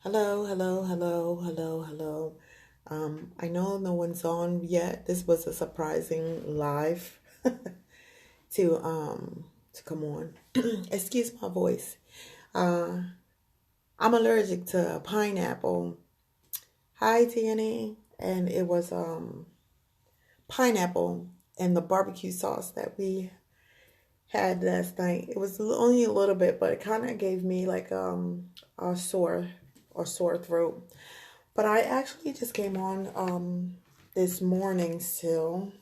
Hello, hello, hello, hello, hello. I know no one's on yet. This was a surprising live to come on. Excuse my voice. Uh, I'm allergic to pineapple. Hi, Tierney. And it was pineapple and the barbecue sauce that we had last night. It was only a little bit, but it kind of gave me like a sore throat. But I actually just came on this morning still,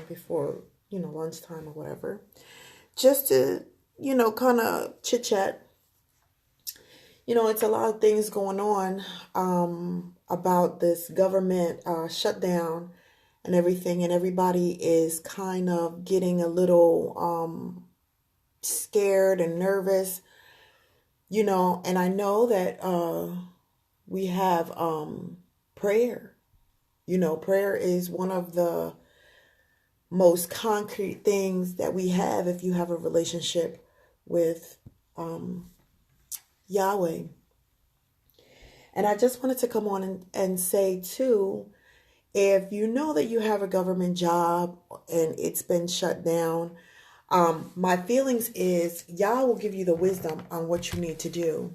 before, lunchtime or whatever, just to, kind of chit chat. It's a lot of things going on about this government shutdown and everything, and everybody is kind of getting a little scared and nervous, and I know that we have prayer. Prayer is one of the most concrete things that we have if you have a relationship with Yahweh. And I just wanted to come on and say, too, if you know that you have a government job and it's been shut down, my feelings is Yah will give you the wisdom on what you need to do.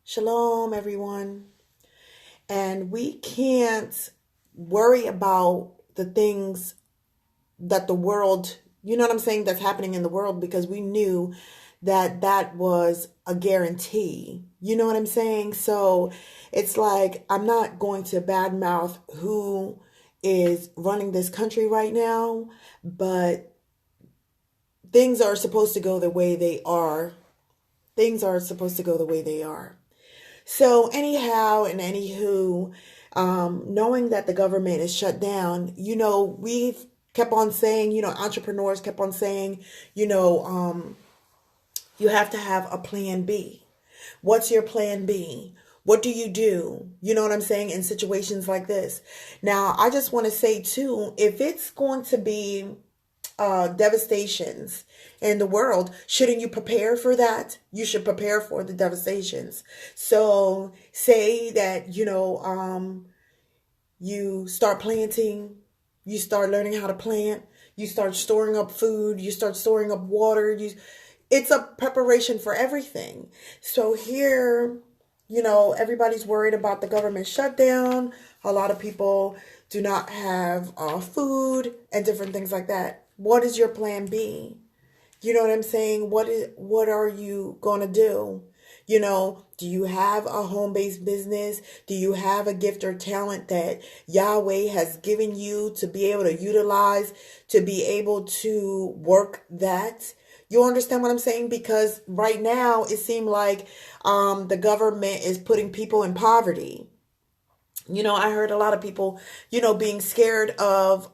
Shalom, everyone. And we can't worry about the things that the world, you know what I'm saying, that's happening in the world, because we knew that that was a guarantee. You know what I'm saying? So it's like, I'm not going to badmouth who is running this country right now, but things are supposed to go the way they are. Things are supposed to go the way they are. So anyhow and anywho, knowing that the government is shut down, we've kept on saying, entrepreneurs kept on saying, you have to have a plan B. What's your plan B? What do? You know what I'm saying? In situations like this. Now, I just want to say too, if it's going to be devastations in the world, shouldn't you prepare for that? You should prepare for the devastations. So say that, you start planting, you start learning how to plant, you start storing up food, you start storing up water. It's a preparation for everything. So here, everybody's worried about the government shutdown. A lot of people do not have food and different things like that. What is your plan B? You know what I'm saying? What are you going to do? Do you have a home-based business? Do you have a gift or talent that Yahweh has given you to be able to utilize, to be able to work that? You understand what I'm saying? Because right now it seems like the government is putting people in poverty. I heard a lot of people, being scared of,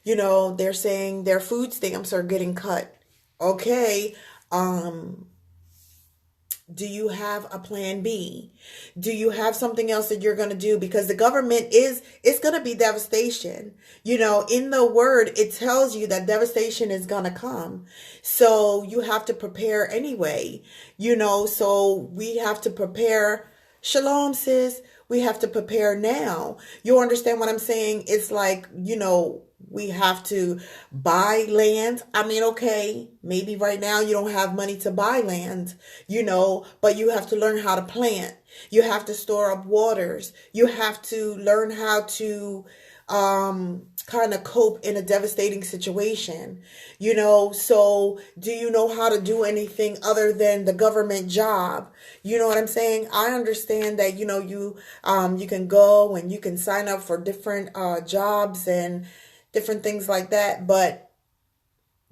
they're saying their food stamps are getting cut. Okay. Um, do you have a plan B? Do you have something else that you're going to do? Because the government it's going to be devastation. In the word, it tells you that devastation is going to come. So you have to prepare anyway, so we have to prepare. Shalom, sis. We have to prepare now. You understand what I'm saying? It's like, we have to buy land. I mean, okay, maybe right now you don't have money to buy land, but you have to learn how to plant. You have to store up waters. You have to learn how to kind of cope in a devastating situation. So do you know how to do anything other than the government job? You know what I'm saying? I understand that, you can go and you can sign up for different jobs and different things like that, but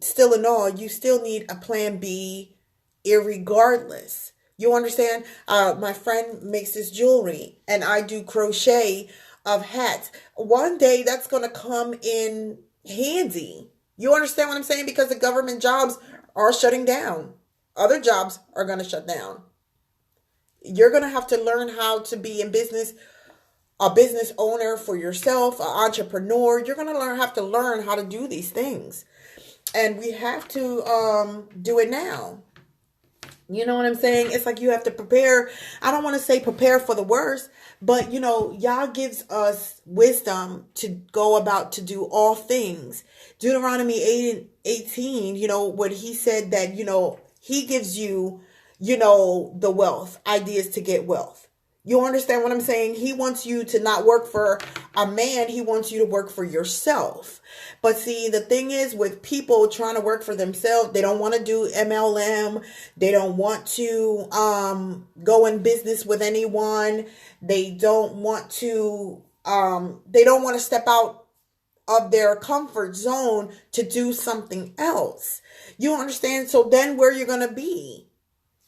still in all, you still need a plan B irregardless. You understand? My friend makes this jewelry and I do crochet of hats. One day that's going to come in handy. You understand what I'm saying? Because the government jobs are shutting down. Other jobs are going to shut down. You're going to have to learn how to be in business, a business owner for yourself, an entrepreneur. You're going to have to learn how to do these things. And we have to do it now. You know what I'm saying? It's like you have to prepare. I don't want to say prepare for the worst, but Yah gives us wisdom to go about to do all things. Deuteronomy 8:18, what he said that, he gives you, the wealth, ideas to get wealth. You understand what I'm saying? He wants you to not work for a man. He wants you to work for yourself. But see, the thing is with people trying to work for themselves, they don't want to do MLM. They don't want to go in business with anyone. They don't want to step out of their comfort zone to do something else. You understand? So then where you're going to be?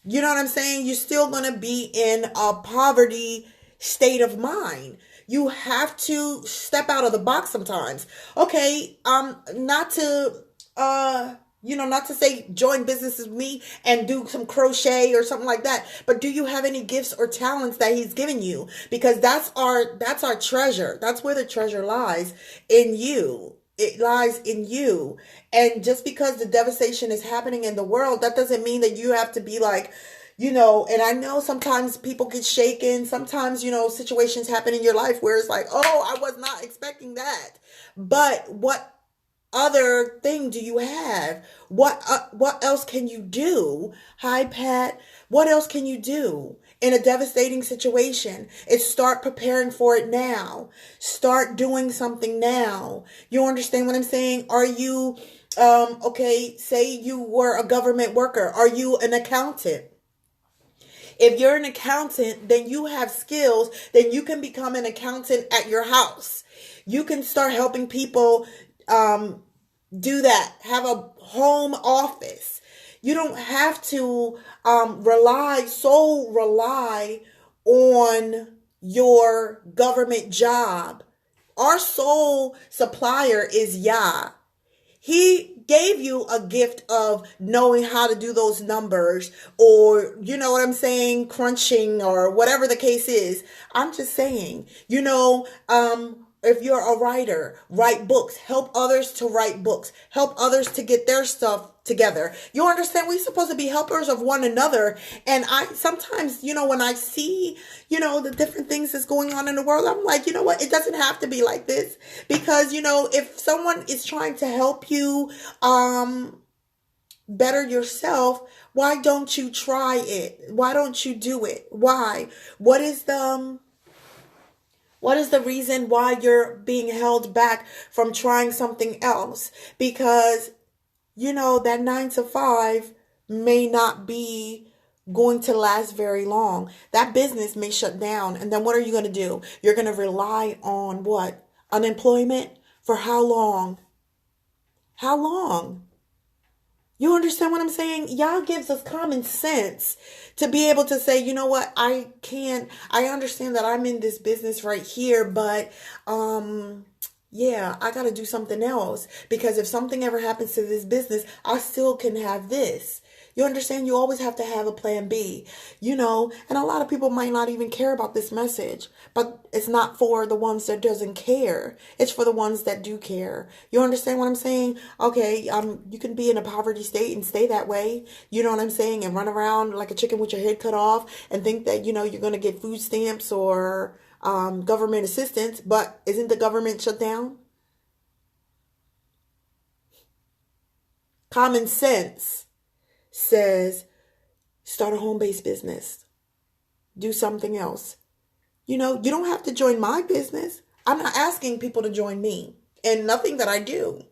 You know what I'm saying? You're still going to be in a poverty state of mind. You have to step out of the box sometimes. Okay, not to say join businesses with me and do some crochet or something like that, but do you have any gifts or talents that he's given you? Because that's our treasure. That's where the treasure lies, in you. It lies in you. And just because the devastation is happening in the world, that doesn't mean that you have to be like, and I know sometimes people get shaken. Sometimes, situations happen in your life where it's like, oh, I was not expecting that. But what other thing do you have? What else can you do? Hi, Pat. What else can you do in a devastating situation? It's start preparing for it now. Start doing something now. You understand what I'm saying? Are you, okay, say you were a government worker. Are you an accountant? If you're an accountant, then you have skills, then you can become an accountant at your house. You can start helping people do that. Have a home office. You don't have to rely on your government job. Our sole supplier is Yah. He gave you a gift of knowing how to do those numbers, or, you know what I'm saying, crunching, or whatever the case is. I'm just saying, if you're a writer, write books, help others to write books, help others to get their stuff together. You understand? We're supposed to be helpers of one another. And I sometimes, when I see, the different things that's going on in the world, I'm like, you know what? It doesn't have to be like this. Because, if someone is trying to help you better yourself, why don't you try it? Why don't you do it? Why? What is the reason why you're being held back from trying something else? Because, that 9 to 5 may not be going to last very long. That business may shut down. And then what are you going to do? You're going to rely on what? Unemployment? For how long? How long? You understand what I'm saying? Y'all gives us common sense to be able to say, you know what, I understand that I'm in this business right here, but I got to do something else, because if something ever happens to this business, I still can have this. You understand? You always have to have a plan B, and a lot of people might not even care about this message, but it's not for the ones that doesn't care. It's for the ones that do care. You understand what I'm saying? Okay, you can be in a poverty state and stay that way. You know what I'm saying? And run around like a chicken with your head cut off and think that, you're going to get food stamps or government assistance, but isn't the government shut down? Common sense says start a home-based business. Do something else. You don't have to join my business. I'm not asking people to join me and nothing that I do.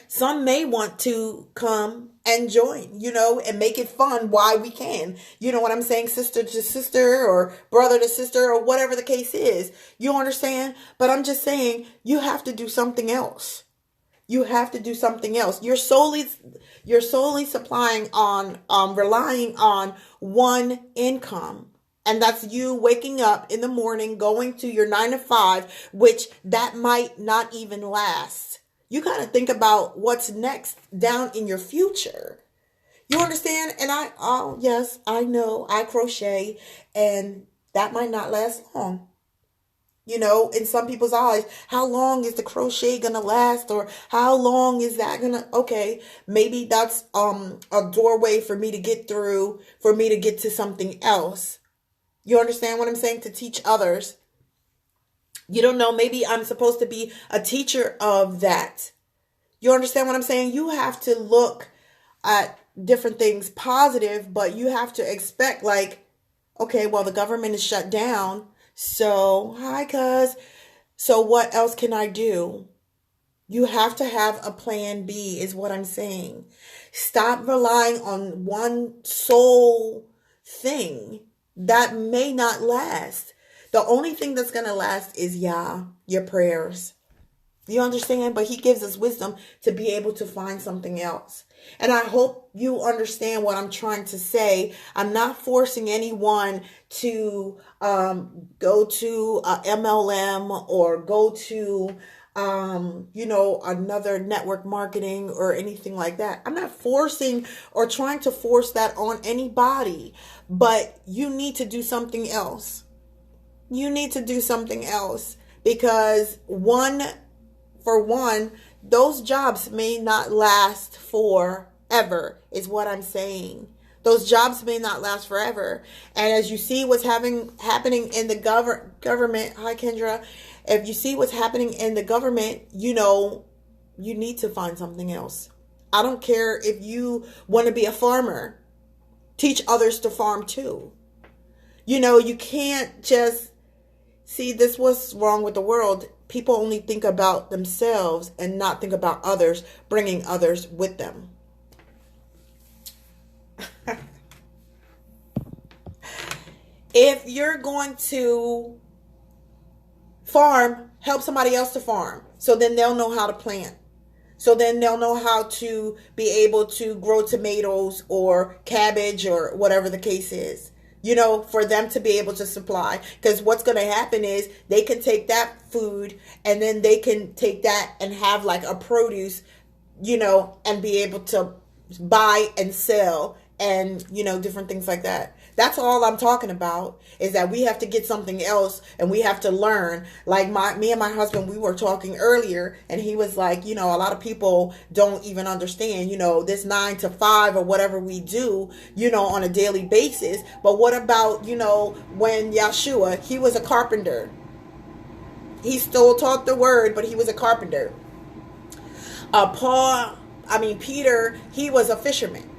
Some may want to come and join, and make it fun while we can. You know what I'm saying? Sister to sister or brother to sister or whatever the case is. You understand? But I'm just saying you have to do something else. You have to do something else. You're solely relying on one income. And that's you waking up in the morning, going to your 9 to 5, which that might not even last. You got to think about what's next down in your future. You understand? And yes, I know I crochet, and that might not last long. You know, in some people's eyes, how long is the crochet gonna last, or how long is that gonna, okay, maybe that's a doorway for me to get through, for me to get to something else. You understand what I'm saying? To teach others. You don't know, maybe I'm supposed to be a teacher of that. You understand what I'm saying? You have to look at different things positive, but you have to expect, like, okay, well, the government is shut down. So, hi, cuz. So, what else can I do? You have to have a plan B, is what I'm saying. Stop relying on one sole thing that may not last. The only thing that's going to last is your prayers. You understand? But he gives us wisdom to be able to find something else. And I hope you understand what I'm trying to say. I'm not forcing anyone to go to a MLM or go to, another network marketing or anything like that. I'm not forcing or trying to force that on anybody. But you need to do something else. You need to do something else, because for one, those jobs may not last forever, is what I'm saying. Those jobs may not last forever. And as you see what's happening in the government, hi Kendra, if you see what's happening in the government, you need to find something else. I don't care if you want to be a farmer. Teach others to farm too. You can't just see, this what's wrong with the world. People only think about themselves and not think about others, bringing others with them. If you're going to farm, help somebody else to farm. So then they'll know how to plant. So then they'll know how to be able to grow tomatoes or cabbage or whatever the case is. For them to be able to supply. Because what's going to happen is they can take that food and then they can take that and have like a produce, and be able to buy and sell and, different things like that. That's all I'm talking about, is that we have to get something else and we have to learn. Like me and my husband, we were talking earlier and he was like, a lot of people don't even understand, this 9 to 5 or whatever we do, on a daily basis. But what about, when Yeshua, he was a carpenter. He still taught the word, but he was a carpenter. Peter, he was a fisherman.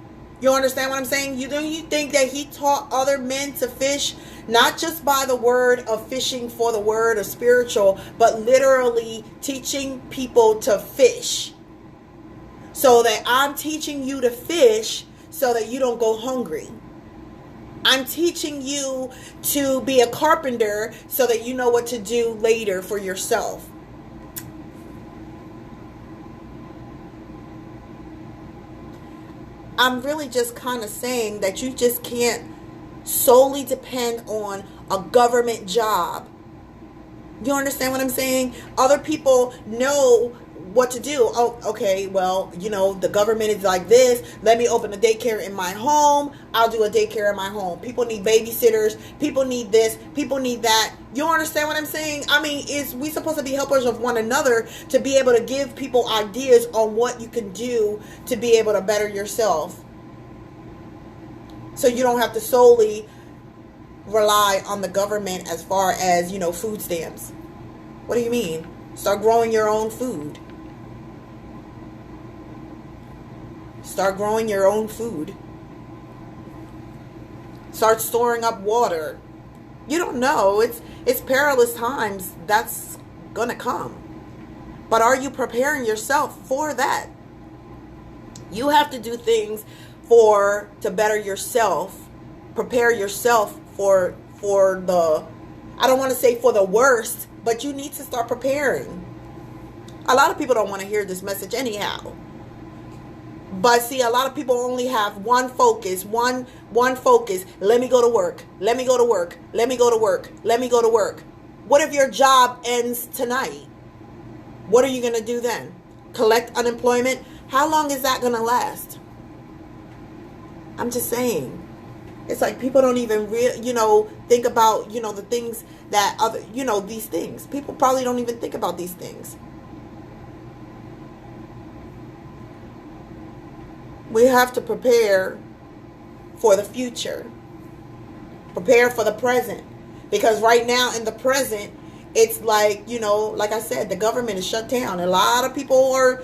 You understand what I'm saying? You think that he taught other men to fish, not just by the word of fishing for the word or spiritual, but literally teaching people to fish. So that I'm teaching you to fish so that you don't go hungry. I'm teaching you to be a carpenter so that you know what to do later for yourself. I'm really just kind of saying that you just can't solely depend on a government job. You understand what I'm saying? Other people know what to do. Oh, okay, well, the government is like this. Let me open a daycare in my home. I'll do a daycare in my home. People need babysitters. People need this. People need that. You understand what I'm saying? Is we supposed to be helpers of one another to be able to give people ideas on what you can do to be able to better yourself. So you don't have to solely rely on the government as far as, food stamps. What do you mean? Start growing your own food. Start growing your own food. Start storing up water. You don't know. It's perilous times. That's gonna come. But are you preparing yourself for that? You have to do things to better yourself. Prepare yourself for the, I don't want to say for the worst, but you need to start preparing. A lot of people don't want to hear this message anyhow. But see, a lot of people only have one focus, one focus. Let me go to work. Let me go to work. Let me go to work. Let me go to work. What if your job ends tonight? What are you going to do then? Collect unemployment? How long is that going to last? I'm just saying. It's like people don't even think about, the things that other, these things. People probably don't even think about these things. We have to prepare for the future. Prepare for the present. Because right now in the present, it's like, like I said, the government is shut down. A lot of people are,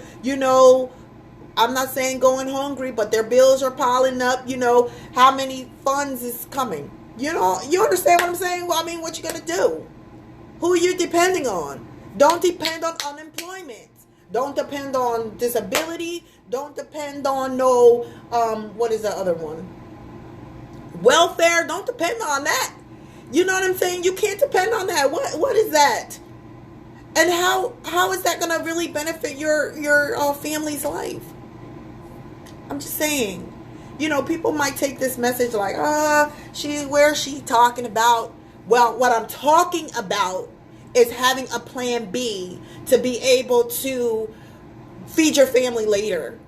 I'm not saying going hungry, but their bills are piling up. How many funds is coming? You understand what I'm saying? Well, I mean, what you gonna do? Who are you depending on? Don't depend on unemployment. Don't depend on disability. Don't depend on what is the other one? Welfare. Don't depend on that. You know what I'm saying? You can't depend on that. What is that? And how is that gonna really benefit your family's life? I'm just saying. People might take this message like, where's she talking about? Well, what I'm talking about is having a plan B to be able to feed your family later.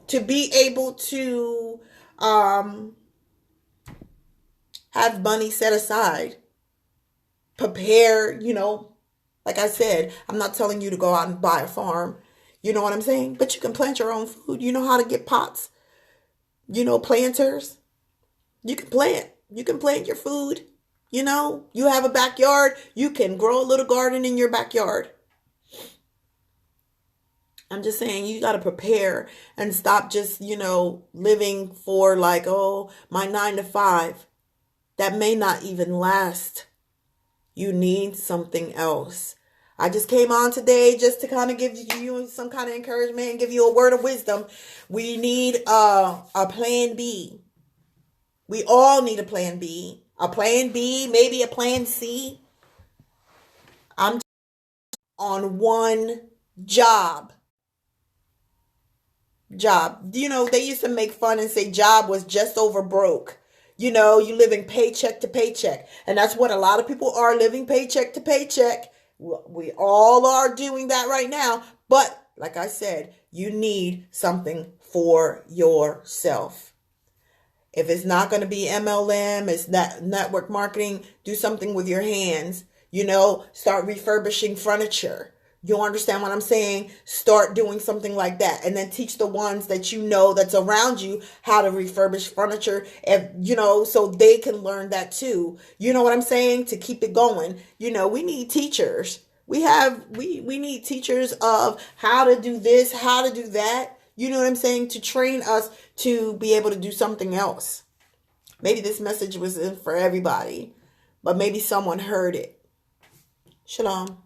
To be able to have money set aside. Prepare, like I said, I'm not telling you to go out and buy a farm. You know what I'm saying? But you can plant your own food. You know how to get pots. Planters. You can plant. You can plant your food. You have a backyard. You can grow a little garden in your backyard. I'm just saying you got to prepare and stop just, living for like, my 9 to 5. That may not even last. You need something else. I just came on today just to kind of give you some kind of encouragement and give you a word of wisdom. We need a plan B. We all need a plan B. A plan B, maybe a plan C. I'm on one job. They used to make fun and say job was just over broke. You living paycheck to paycheck. And that's what a lot of people are, living paycheck to paycheck. We all are doing that right now. But like I said, you need something for yourself. If it's not going to be MLM, it's not network marketing, do something with your hands. Start refurbishing furniture. You understand what I'm saying? Start doing something like that. And then teach the ones that that's around you how to refurbish furniture. And, so they can learn that too. You know what I'm saying? To keep it going. We need teachers. We need teachers of how to do this, how to do that. You know what I'm saying? To train us to be able to do something else. Maybe this message was for everybody, but maybe someone heard it. Shalom.